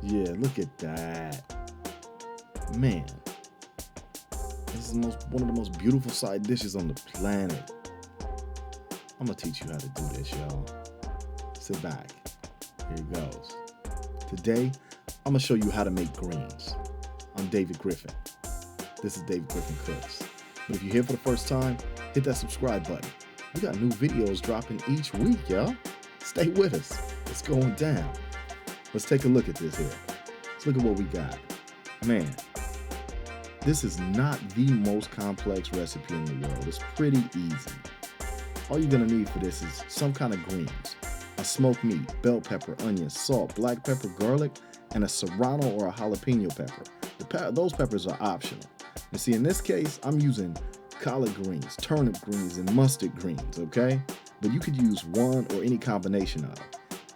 Yeah, look at that. Man, this is one of the most beautiful side dishes on the planet. I'm gonna teach you how to do this, y'all. Sit back. Here it goes. Today, I'm gonna show you how to make greens. I'm David Griffin. This is David Griffin Cooks. But if you're here for the first time, hit that subscribe button. We got new videos dropping each week, y'all. Stay with us. It's going down. Let's take a look at this here. Let's look at what we got. Man, this is not the most complex recipe in the world. It's pretty easy. All you're gonna need for this is some kind of greens, a smoked meat, bell pepper, onion, salt, black pepper, garlic, and a serrano or a jalapeno pepper. Those peppers are optional. You see, in this case, I'm using collard greens, turnip greens, and mustard greens, okay? But you could use one or any combination of them.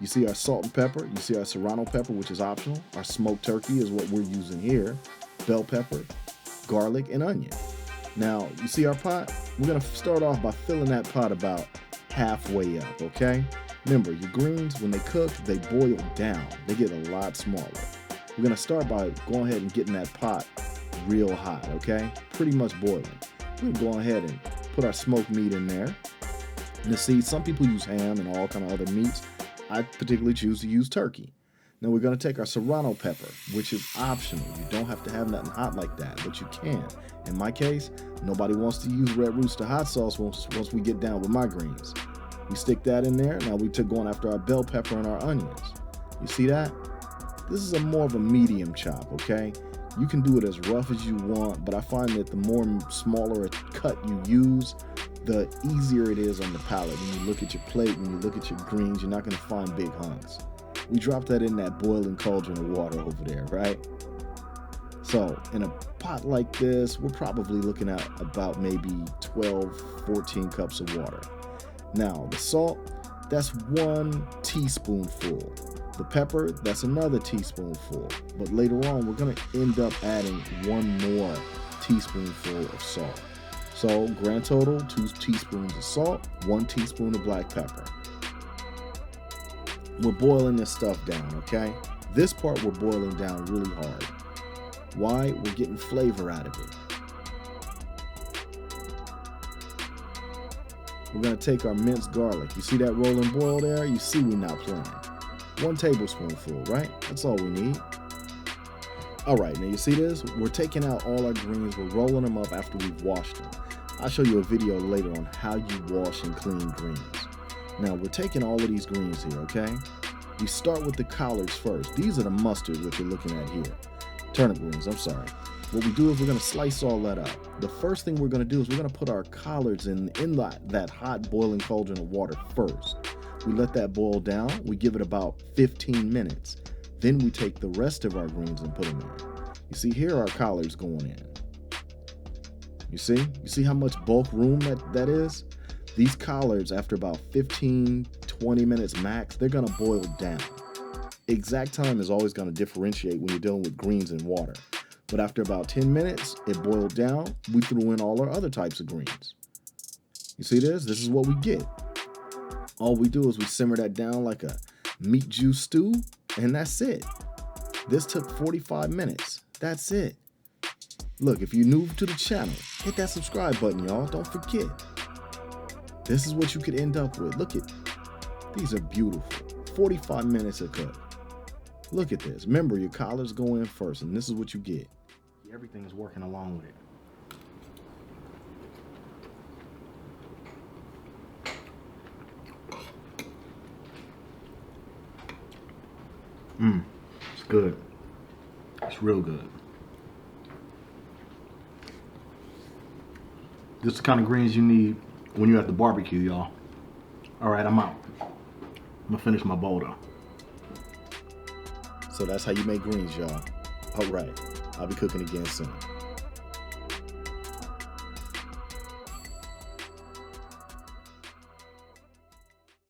You see our salt and pepper, you see our serrano pepper, which is optional. Our smoked turkey is what we're using here. Bell pepper, garlic, and onion. Now, you see our pot? We're gonna start off by filling that pot about halfway up, okay? Remember, your greens, when they cook, they boil down. They get a lot smaller. We're gonna start by going ahead and getting that pot real hot, okay? Pretty much boiling. We're gonna go ahead and put our smoked meat in there. And see, some people use ham and all kind of other meats. I particularly choose to use turkey. Now we're gonna take our serrano pepper, which is optional. You don't have to have nothing hot like that, but you can. In my case, nobody wants to use Red Rooster hot sauce once we get down with my greens. We stick that in there. Now we took going after our bell pepper and our onions. You see that? This is more of a medium chop, okay? You can do it as rough as you want, but I find that the more smaller a cut you use, the easier it is on the palate. When you look at your plate, when you look at your greens, you're not gonna find big hunks. We drop that in that boiling cauldron of water over there, right? So in a pot like this, we're probably looking at about maybe 12, 14 cups of water. Now the salt, that's 1 teaspoonful. The pepper, that's another teaspoonful. But later on, we're gonna end up adding 1 more teaspoonful of salt. So grand total, 2 teaspoons of salt, 1 teaspoon of black pepper. We're boiling this stuff down, okay? This part we're boiling down really hard. Why? We're getting flavor out of it. We're gonna take our minced garlic. You see that rolling boil there? You see we're not playing. 1 tablespoonful, right? That's all we need. All right, now you see this? We're taking out all our greens. We're rolling them up after we've washed them. I'll show you a video later on how you wash and clean greens. Now we're taking all of these greens here, okay? We start with the collards first. These are the mustards that you're looking at here. Turnip greens, I'm sorry. What we do is we're gonna slice all that up. The first thing we're gonna do is we're gonna put our collards in that hot boiling cauldron of water first. We let that boil down. We give it about 15 minutes. Then we take the rest of our greens and put them in. You see here our collards going in. You see how much bulk room that is? These collards, after about 15, 20 minutes max, they're gonna boil down. Exact time is always gonna differentiate when you're dealing with greens and water. But after about 10 minutes, it boiled down. We threw in all our other types of greens. You see this? This is what we get. All we do is we simmer that down like a meat juice stew, and that's it. This took 45 minutes. That's it. Look, if you're new to the channel, hit that subscribe button, y'all. Don't forget. This is what you could end up with. Look at, these are beautiful. 45 minutes to cook. Look at this. Remember, your collards go in first, and this is what you get. Everything is working along with it. It's good. It's real good. This is the kind of greens you need when you're at the barbecue, y'all. All right, I'm out. I'm gonna finish my bowl though. So that's how you make greens, y'all. All right, I'll be cooking again soon.